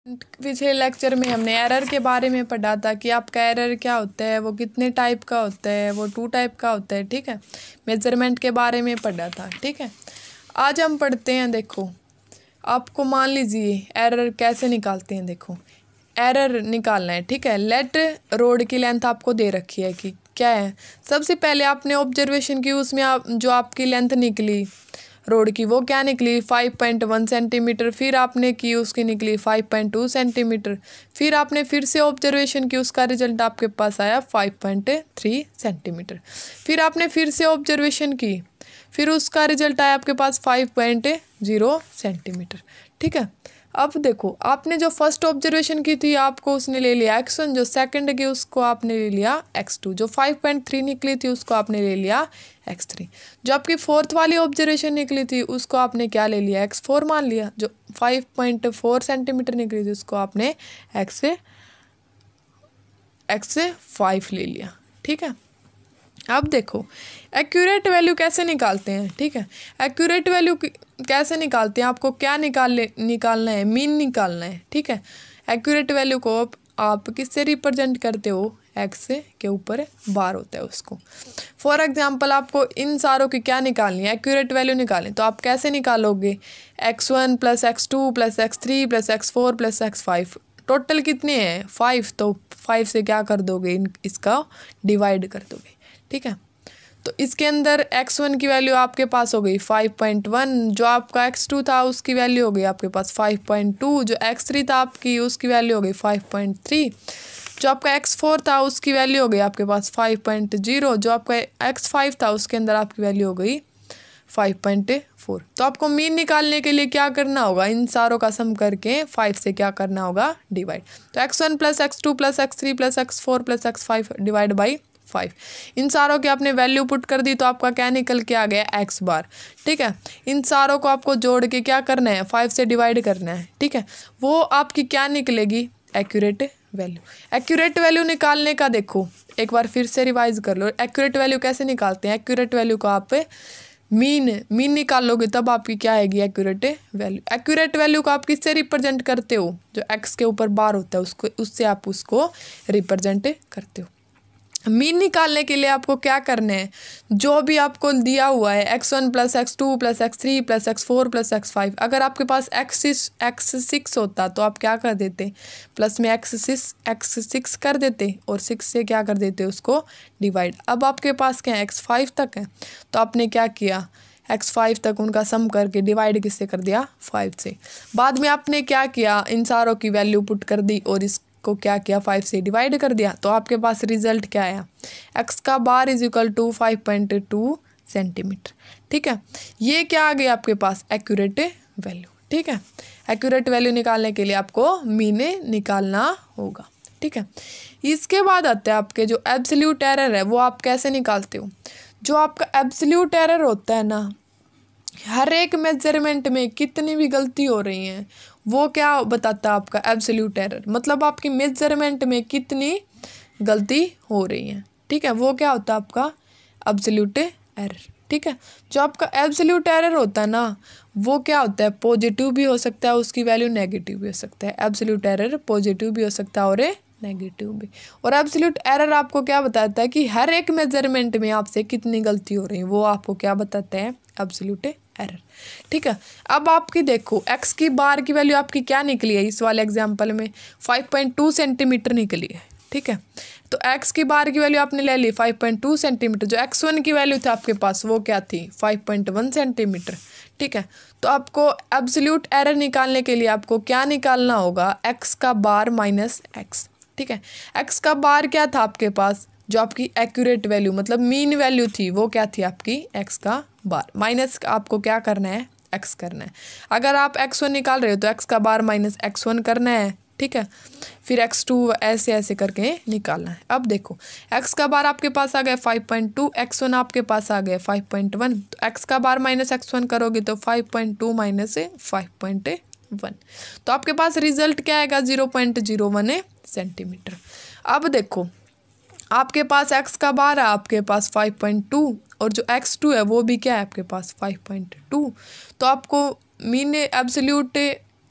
पिछले लेक्चर में हमने एरर के बारे में पढ़ा था कि आपका एरर क्या होता है, वो कितने टाइप का होता है, वो 2 टाइप का होता है। ठीक है, मेजरमेंट के बारे में पढ़ा था। ठीक है, आज हम पढ़ते हैं। देखो, आपको मान लीजिए एरर कैसे निकालते हैं। देखो, एरर निकालना है। ठीक है, लेट रोड की लेंथ आपको दे रखी है कि क्या है। सबसे पहले आपने ऑब्जर्वेशन की, उसमें जो आपकी लेंथ निकली रोड की वो क्या निकली 5.1 सेंटीमीटर। फिर आपने की उसकी निकली 5.2 सेंटीमीटर। फिर आपने फिर से ऑब्जर्वेशन की, उसका रिजल्ट आपके पास आया 5.3 सेंटीमीटर। फिर आपने फिर से ऑब्जर्वेशन की, फिर उसका रिजल्ट आया आपके पास 5.0 सेंटीमीटर। ठीक है, अब देखो, आपने जो फर्स्ट ऑब्जर्वेशन की थी आपको उसने ले लिया x1, जो सेकंड की उसको आपने ले लिया x2, जो 5.3 निकली थी उसको आपने ले लिया x3, जो आपकी फोर्थ वाली ऑब्जर्वेशन निकली थी उसको आपने क्या ले लिया x4 मान लिया, जो 5.4 सेंटीमीटर निकली थी उसको आपने x5 ले लिया। ठीक है, अब देखो एक्यूरेट वैल्यू कैसे निकालते हैं। ठीक है, एक्यूरेट वैल्यू कैसे निकालते हैं, आपको क्या निकालना है, मीन निकालना है। ठीक है, एक्यूरेट वैल्यू को आप किससे रिप्रेजेंट करते हो, एक्स के ऊपर बार होता है उसको। फॉर एग्जांपल आपको इन सारों की क्या निकालनी है, एक्यूरेट वैल्यू निकालनी, तो आप कैसे निकालोगे, x1 + x2 + x3 + x4 + x5। Total कितने हैं 5, तो 5 से क्या कर दोगे, इसका डिवाइड कर दोगे। ठीक है, तो इसके अंदर x1 की वैल्यू आपके पास हो गई 5.1, जो आपका x2 था उसकी वैल्यू हो गई आपके पास 5.2, जो x3 था आपकी उसकी वैल्यू हो गई 5.3, जो आपका x4 था उसकी वैल्यू हो गई आपके पास 5.0, जो आपका x5 था उसके अंदर आपकी वैल्यू हो गई 5.4। तो आपको मीन निकालने के लिए क्या करना होगा, इन सारों का सम करके 5 से क्या करना होगा, डिवाइड। तो x1 + x2 + x3 + x4 + x5 divide by 5। इन सारों की आपने वैल्यू पुट कर दी तो आपका क्या निकल के आ गया x बार। ठीक है, इन सारों को आपको जोड़ के क्या करना है, 5 से डिवाइड करना है। ठीक है, वो आपकी क्या निकलेगी, एक्यूरेट वैल्यू। एक्यूरेट वैल्यू निकालने का देखो एक बार फिर से रिवाइज कर लो, एक्यूरेट वैल्यू कैसे निकालते हैं। एक्यूरेट वैल्यू को आप मीन निकाल लोगे तब आपकी क्या आएगी, एक्यूरेट वैल्यू। एक्यूरेट वैल्यू को आप किससे रिप्रेजेंट करते हो, जो एक्स के ऊपर बार होता है उसको, उससे आप उसको रिप्रेजेंट करते हो। मीन निकालने के लिए आपको क्या करना है, जो भी आपको दिया हुआ है x1 + x2 + x3 + x4 + x5, अगर आपके पास x6 होता तो आप क्या कर देते, प्लस में x6 कर देते और 6 से क्या कर देते उसको डिवाइड। अब आपके पास क्या है, x5 तक है, तो आपने क्या किया, x5 तक उनका सम करके डिवाइड किससे कर दिया, 5 से। बाद में आपने क्या किया, इन सारों की वैल्यू पुट कर दी और को क्या किया, 5 से डिवाइड कर दिया, तो आपके पास रिजल्ट क्या आया, x का बार = 5.2 सेंटीमीटर। ठीक है, ये क्या आ गया आपके पास, एक्यूरेट वैल्यू। ठीक है, एक्यूरेट वैल्यू निकालने के लिए आपको मीन निकालना होगा। ठीक है, इसके बाद आता है आपके जो एब्सोल्यूट एरर है, वो आप कैसे निकालते हो। जो आपका एब्सोल्यूट एरर होता है ना, हर एक मेजरमेंट में कितनी भी गलती हो रही है वो क्या बताता है आपका एब्सोल्यूट एरर, मतलब आपकी मेजरमेंट में कितनी गलती हो रही है। ठीक है, वो क्या होता है आपका एब्सोल्यूट एरर। ठीक है, जो आपका एब्सोल्यूट एरर होता है ना, वो क्या होता है, पॉजिटिव भी हो सकता है, उसकी वैल्यू नेगेटिव भी हो सकता है। एब्सोल्यूट एरर पॉजिटिव भी हो सकता है और नेगेटिव भी। और एब्सोल्यूट एरर आपको क्या बताता है कि हर एक मेजरमेंट में आपसे कितनी गलती हो रही है, वो आपको क्या बताते हैं, एब्सोल्यूट एरर। ठीक है, अब आपकी देखो x की बार की वैल्यू आपकी क्या निकली है, इस वाले एग्जांपल में 5.2 सेंटीमीटर निकली है। ठीक है, तो x की बार की वैल्यू आपने ले ली 5.2 सेंटीमीटर, जो x1 की वैल्यू थी आपके पास वो क्या थी 5.1 सेंटीमीटर। ठीक है, तो आपको एब्सोल्यूट एरर निकालने के लिए आपको क्या निकालना होगा, x का बार माइनस x। ठीक है, x का बार क्या था आपके पास, जो आपकी एक्यूरेट वैल्यू मतलब मीन वैल्यू थी वो क्या थी आपकी, x का बार, माइनस आपको क्या करना है, x करना है। अगर आप x1 निकाल रहे हो तो x का बार माइनस x1 करना है। ठीक है, फिर x2 ऐसे ऐसे करके निकालना है। अब देखो x का बार आपके पास आ गया 5.2, x1 आपके पास आ गया 5.1, तो x का बार माइनस x1 करोगे तो 5.2 माइनस 5.1, तो आपके पास रिजल्ट क्या आएगा, 0.01 सेंटीमीटर। अब देखो आपके पास x का बार है आपके पास 5.2 और जो x2 है वो भी क्या है आपके पास 5.2, तो आपको मीन एब्सोल्यूट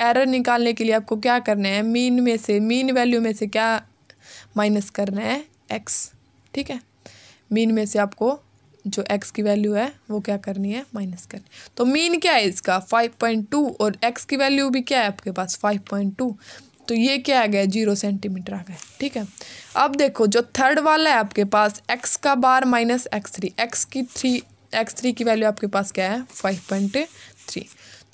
एरर निकालने के लिए आपको क्या करना है, मीन वैल्यू में से क्या माइनस करना है, एक्स। ठीक है, मीन में से आपको जो एक्स की वैल्यू है वो क्या करनी है, माइनस करनी। तो मीन क्या है इसका 5.2 और एक्स की वैल्यू भी क्या है आपके पास 5.2, तो ये क्या आ गया 0 सेंटीमीटर आ गया। ठीक है, अब देखो जो थर्ड वाला है आपके पास एक्स का बार माइनस एक्स थ्री की वैल्यू आपके पास क्या है 5.3,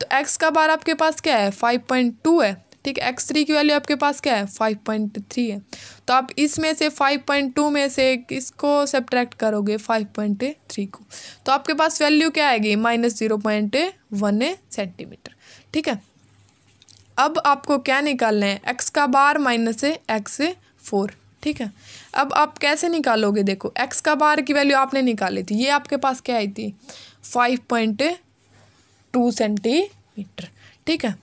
तो एक्स का बार आपके पास क्या है 5.2 है। ठीक है, x3 की वैल्यू आपके पास क्या है 5.3 है। तो आप इसमें से 5.2 में से किसको सब्ट्रैक्ट करोगे 5.3 को, तो आपके पास वैल्यू क्या आएगी -0.1 सेंटीमीटर। ठीक है, अब आपको क्या निकालना है, x का बार माइनस x4। ठीक है, अब आप कैसे निकालोगे, देखो x का बार की वैल्यू आपने निकाली थी, ये आपके पास क्या आई थी 5.2 सेंटीमीटर। ठीक है,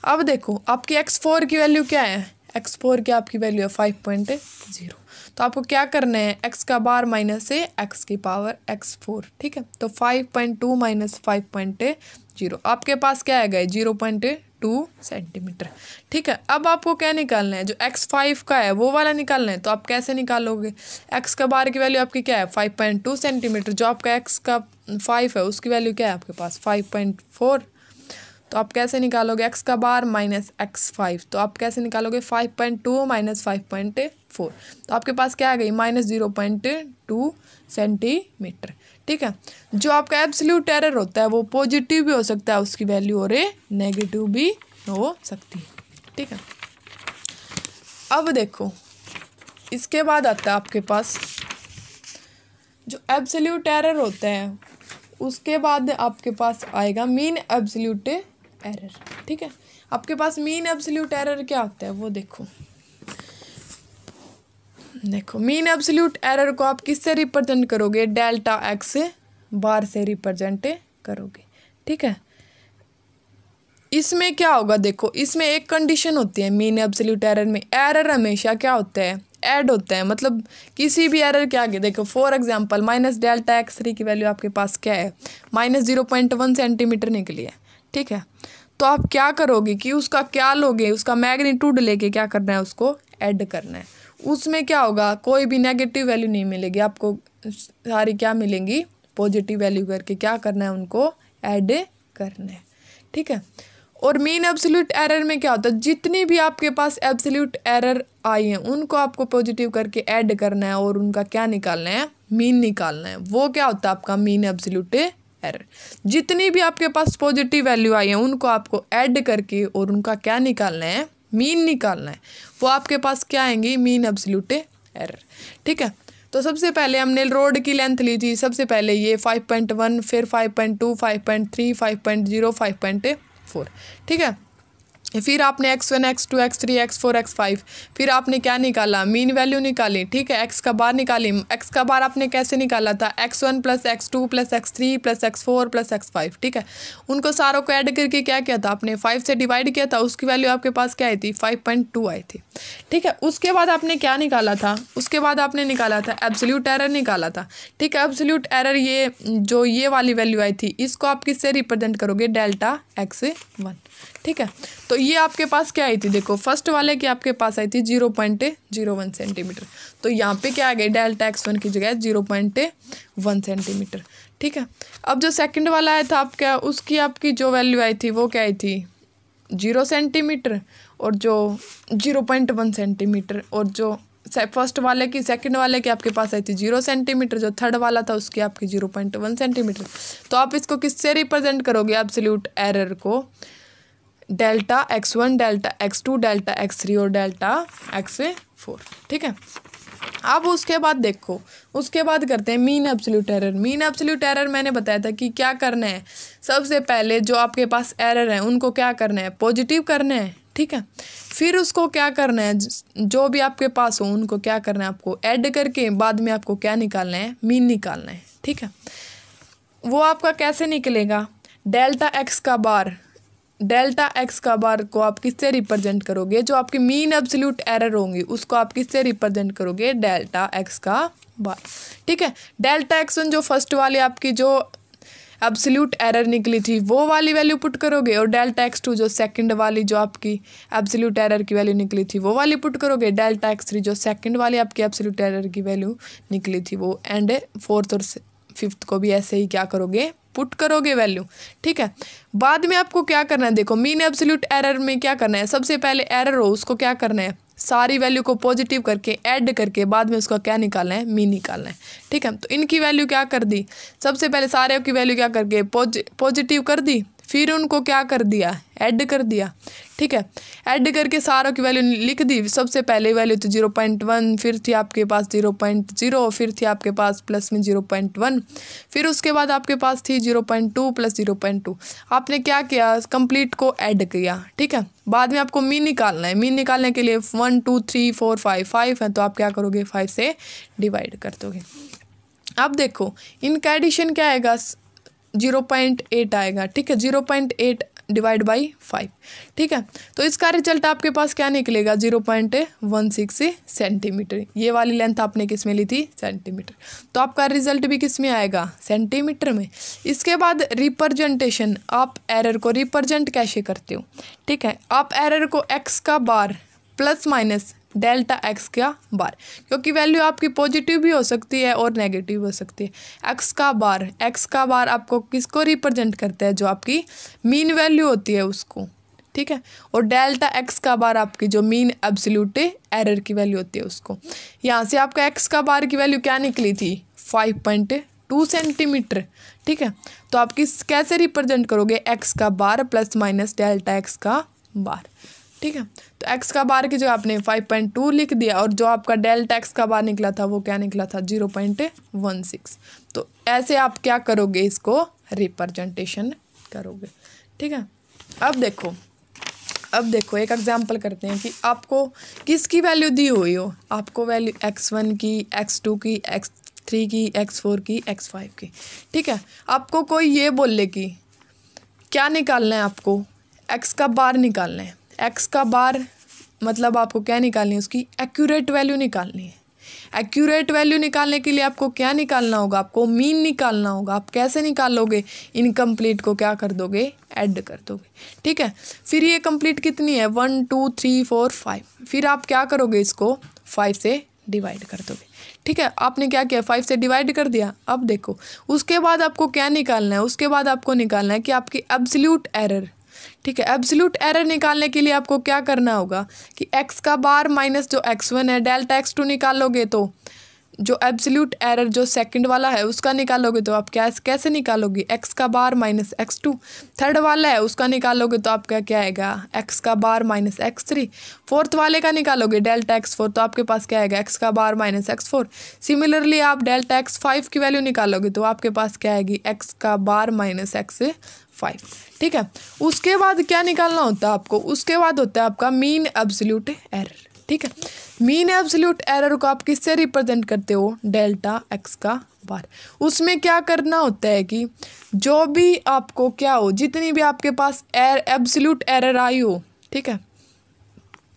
अब देखो आपकी x4 की वैल्यू क्या है, x4 की आपकी वैल्यू है 5.0, तो आपको क्या करना है x का बार माइनस x की पावर x4। ठीक है, तो 5.2 माइनस 5.0 आपके पास क्या आएगा 0.2 सेंटीमीटर। ठीक है, अब आपको क्या निकालना है, जो x5 का है वो वाला निकालना है। तो आप कैसे निकालोगे, x का बार की वैल्यू आपकी क्या है 5.2 सेंटीमीटर, जो आपका x का 5 है उसकी वैल्यू क्या है आपके पास 5.4, तो आप कैसे निकालोगे x का बार माइनस x5, तो आप कैसे निकालोगे 5.2 माइनस 5.4, तो आपके पास क्या आ गई -0.2 सेंटीमीटर। ठीक है, जो आपका एब्सोल्यूट एरर होता है वो पॉजिटिव भी हो सकता है उसकी वैल्यू और नेगेटिव भी हो सकती है। ठीक है, अब देखो इसके बाद आता है आपके पास जो एब्सोल्यूट एरर होता है, उसके बाद आपके पास आएगा मीन एब्सोल्यूट एरर। ठीक है, आपके पास मीन एब्सोल्यूट एरर क्या होता है वो देखो मीन एब्सोल्यूट एरर को आप किससे रिप्रेजेंट करोगे, डेल्टा एक्स बार से रिप्रेजेंट करोगे। ठीक है, इसमें क्या होगा, देखो इसमें एक कंडीशन होती है मीन एब्सोल्यूट एरर में, एरर हमेशा क्या होता है ऐड होता है, मतलब किसी भी एरर के आगे देखो for example minus delta x3 की वैल्यू आपके पास क्या है -0.1 सेंटीमीटर निकली है। ठीक है, तो आप क्या करोगे कि उसका क्या लोगे, उसका मैग्नीट्यूड लेके क्या करना है उसको ऐड करना है। उसमें क्या होगा, कोई भी नेगेटिव वैल्यू नहीं मिलेगी आपको, सारी क्या मिलेंगी पॉजिटिव वैल्यू करके क्या करना है उनको ऐड करना है। ठीक है, और मीन एब्सोल्यूट एरर में क्या होता है, जितनी भी आपके पास एब्सोल्यूट एरर आई हैं उनको आपको पॉजिटिव करके ऐड करना है और उनका क्या निकालना है, मीन निकालना है। वो क्या होता है आपका मीन एब्सोल्यूट एरर, जितनी भी आपके पास पॉजिटिव वैल्यू आई है उनको आपको ऐड करके और उनका क्या निकालना है, मीन निकालना है। वो आपके पास क्या आएंगी मीन एब्सोल्यूट एरर। ठीक है, तो सबसे पहले हमने रोड की लेंथ ली थी, सबसे पहले ये 5.1, फिर 5.2, 5.3, 5.0, 5.4। ठीक है, फिर आपने x1, x2, x3, x4, x5, फिर आपने क्या निकाला मीन वैल्यू निकाली। ठीक है, x का बार निकाली, x का बार आपने कैसे निकाला था x1 plus x2 plus x3 plus x4 plus x5। ठीक है, उनको सारों को ऐड करके क्या किया था आपने 5 से डिवाइड किया था, उसकी वैल्यू आपके पास क्या आई थी 5.2 आई थी। ठीक है, उसके बाद आपने क्या निकाला था, उसके बाद आपने निकाला था एब्सोल्यूट एरर निकाला था। ठीक है, एब्सोल्यूट एरर ये जो ये वाली वैल्यू आई थी इसको आप किससे रिप्रेजेंट करोगे, डेल्टा x1। ठीक है, तो ये आपके पास क्या आई थी, देखो फर्स्ट वाले की आपके पास आई थी 0.01 सेंटीमीटर, तो यहाँ पे क्या आ गई डेल्टा x1 की जगह 0.1 सेंटीमीटर। ठीक है, अब जो सेकंड वाला आया था आपका, उसकी आपकी जो वैल्यू आई थी वो क्या आई थी 0 सेंटीमीटर और जो 0.1 सेंटीमीटर, और जो फर्स्ट वाले की सेकंड वाले की आपके पास आई थी 0 सेंटीमीटर, जो थर्ड वाला था उसकी आपकी 0.1 सेंटीमीटर। तो आप इसको किससे रिप्रेजेंट करोगे एब्सोल्यूट एरर को, delta x1, delta x2, delta x3 और डेल्टा x4। ठीक है, अब उसके बाद देखो, उसके बाद करते हैं mean absolute error. Mean absolute error मैंने बताया था कि क्या करना है, सबसे पहले जो आपके पास एरर है उनको क्या करना है पॉजिटिव करना है। ठीक है, फिर उसको क्या करना है, जो भी आपके पास हो उनको क्या करना है आपको ऐड करके बाद में आपको क्या निकालना है, मीन निकालना है। ठीक है, वो आपका कैसे निकलेगा, डेल्टा x का बार को आप किससे रिप्रेजेंट करोगे, जो आपकी मीन एब्सोल्यूट एरर होंगी उसको आप किससे रिप्रेजेंट करोगे, डेल्टा x का बार। ठीक है, डेल्टा x1 जो फर्स्ट वाली आपकी जो एब्सोल्यूट एरर निकली थी वो वाली वैल्यू पुट करोगे, और डेल्टा x2 जो सेकंड वाली जो आपकी एब्सोल्यूट एरर की वैल्यू निकली थी वो वाली पुट करोगे, डेल्टा x3 जो सेकंड वाली आपकी एब्सोल्यूट एरर की वैल्यू निकली थी वो, एंड फोर्थ और फिफ्थ को भी ऐसे ही क्या करोगे, पुट करोगे वैल्यू। ठीक है, बाद में आपको क्या करना है, देखो मीन एब्सोल्यूट एरर में क्या करना है, सबसे पहले एरर हो उसको क्या करना है, सारी वैल्यू को पॉजिटिव करके ऐड करके बाद में उसका क्या निकालना है, मीन निकालना है। ठीक है, तो इनकी वैल्यू क्या कर दी, सबसे पहले सारे की वैल्यू क्या करके पॉजिटिव कर दी, फिर उनको क्या कर दिया, ऐड कर दिया। ठीक है, ऐड करके सारों की वैल्यू लिख दी। सबसे पहले वैल्यू तो 0.1, फिर थी आपके पास 0.0, फिर थी आपके पास प्लस में 0.1, फिर उसके बाद आपके पास थी 0.2 प्लस 0.2। आपने क्या किया, कंप्लीट को ऐड किया। ठीक है, बाद में आपको मीन निकालना है। मीन निकालने के लिए 1 2 3 4 5 है, तो आप क्या करोगे, 5 से डिवाइड कर दोगे। अब देखो इनका एडिशन क्या आएगा, 0.8 आएगा। ठीक है, 0.8 डिवाइड बाई 5। ठीक है, तो इसका रिजल्ट आपके पास क्या निकलेगा, 0.16 सेंटीमीटर। ये वाली लेंथ आपने किस में ली थी, सेंटीमीटर, तो आपका रिजल्ट भी किस में आएगा, सेंटीमीटर में। इसके बाद रिप्रेजेंटेशन, आप एरर को रिप्रेजेंट कैसे करते हो। ठीक है, आप एरर को x का बार प्लस माइनस डेल्टा x का बार, क्योंकि वैल्यू आपकी पॉजिटिव भी हो सकती है और नेगेटिव हो सकती है। x का बार आपको किसको रिप्रेजेंट करता है, जो आपकी मीन वैल्यू होती है उसको। ठीक है, और डेल्टा x का बार आपकी जो मीन एब्सोल्यूट एरर की वैल्यू होती है उसको। यहाँ से आपका x का बार की वैल्यू क्या निकली थी, 5.2 सेंटीमीटर। ठीक है, तो आप कैसे रिप्रेजेंट करोगे, x का बार प्लस माइनस डेल्टा x का बार। ठीक है, तो x का बार की जगह आपने 5.2 लिख दिया, और जो आपका डेल्टा x का बार निकला था वो क्या निकला था, 0.16। तो ऐसे आप क्या करोगे, इसको रिप्रेजेंटेशन करोगे। ठीक है, अब देखो एक एग्जांपल करते हैं कि आपको किसकी वैल्यू दी हुई हो, आपको वैल्यू x1 की, x2 की, x3 की, x4 की, x5 की। ठीक है, आपको कोई ये बोले कि क्या निकालना है, आपको x का बार निकालना है। x का बार मतलब आपको क्या निकालनी है, उसकी एक्यूरेट वैल्यू निकालनी है। एक्यूरेट वैल्यू निकालने के लिए आपको क्या निकालना होगा, आपको मीन निकालना होगा। आप कैसे निकालोगे, इनकम्प्लीट को क्या कर दोगे, ऐड कर दोगे। ठीक है, फिर ये कंप्लीट कितनी है, 1 2 3 4 5, फिर आप क्या करोगे, इसको 5 से डिवाइड कर दोगे। ठीक है, आपने क्या किया, 5 से डिवाइड कर दिया। अब देखो उसके बाद आपको क्या निकालना है, उसके बाद आपको निकालना है कि आपकी एब्सोल्यूट एरर। ठीक है, एब्सोल्यूट एरर निकालने के लिए आपको क्या करना होगा कि x का बार माइनस जो x1 है, डेल्टा x2 निकालोगे तो जो एब्सोल्यूट एरर जो सेकंड वाला है उसका निकालोगे तो आप कैसे निकालोगे, x का बार माइनस x2। थर्ड वाला है उसका निकालोगे तो आपका क्या आएगा, x का बार माइनस x3। फोर्थ वाले का निकालोगे डेल्टा x4 तो आपके पास क्या आएगा, x का बार माइनस x4। सिमिलरली आप डेल्टा x5 की वैल्यू निकालोगे तो आपके पास क्या आएगी, x का बार माइनस x5। ठीक है, उसके बाद क्या निकालना होता है आपको, उसके बाद होता है आपका मीन एब्सोल्यूट एरर। ठीक है, मीन एब्सोल्यूट एरर को आप किससे रिप्रेजेंट करते हो, डेल्टा x का बार। उसमें क्या करना होता है कि जो भी आपको क्या हो, जितनी भी आपके पास एब्सोल्यूट एरर आई हो, ठीक है,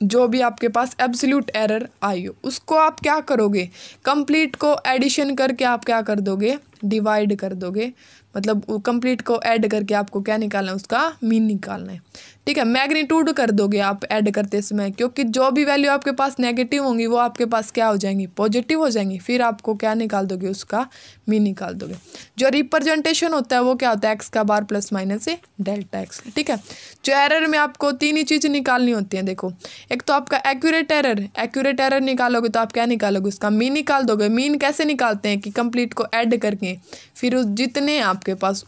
जो भी आपके पास एब्सोल्यूट एरर आई हो उसको आप क्या करोगे, कंप्लीट को एडिशन करके आप क्या कर दोगे, डिवाइड कर दोगे। मतलब कंप्लीट को ऐड करके आपको क्या निकालना है, उसका मीन निकालना है। ठीक है, मैग्नीट्यूड कर दोगे आप ऐड करते समय, क्योंकि जो भी वैल्यू आपके पास नेगेटिव होंगी वो आपके पास क्या हो जाएंगी, पॉजिटिव हो जाएंगी। फिर आपको क्या निकाल दोगे, उसका मीन निकाल दोगे। जो रिप्रेजेंटेशन होता है वो क्या होता है, x का बार प्लस माइनस से डेल्टा x। ठीक है, जो एरर में आपको तीन ही चीज़ें निकालनी होती हैं। देखो, एक तो आपका एक्यूरेट एरर निकालोगे तो आप क्या निकालोगे, उसका मीन निकाल दोगे। मीन कैसे निकालते हैं कि कंप्लीट को ऐड करके फिर उस जितने आपके पास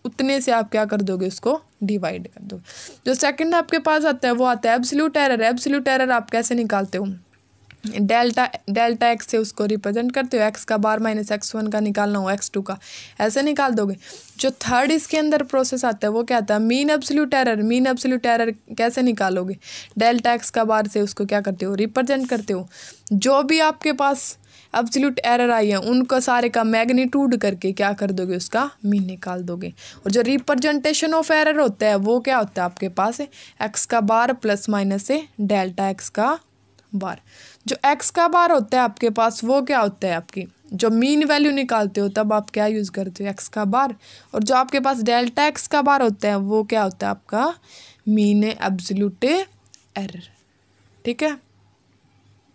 उतने से आप क्या कर दोगे, उसको डिवाइड कर दोगे। जो सेकंड आपके पास आता है वो आता है एब्सोल्यूट एरर। एब्सोल्यूट एरर आप कैसे निकालते हो, डेल्टा x से उसको रिप्रेजेंट करते हो। x का बार माइनस x1 का निकालना हो, x2 का, ऐसे निकाल दोगे। जो थर्ड इसके अंदर प्रोसेस आता है वो क्या आता है, mean absolute error. Mean absolute error कैसे निकालोगे, डेल्टा x का बार से उसको क्या करते हो, रिप्रेजेंट करते हो। जो भी आपके पास एब्सोल्यूट एरर आई है उनको सारे का मैग्नीट्यूड करके क्या कर दोगे, उसका मीन निकाल दोगे। और जो रिप्रेजेंटेशन ऑफ एरर होता है वो क्या होता है आपके पास, x का बार प्लस माइनस से डेल्टा x का बार। जो x का बार होता है आपके पास वो क्या होता है, आपकी जब मीन वैल्यू निकालते हो तब आप क्या यूज़ करते हो, एक्स का बार। और जो आपके पास डेल्टा एक्स का बार होता है वो क्या होता है आपका मीन एब्सोल्यूट एरर। ठीक है।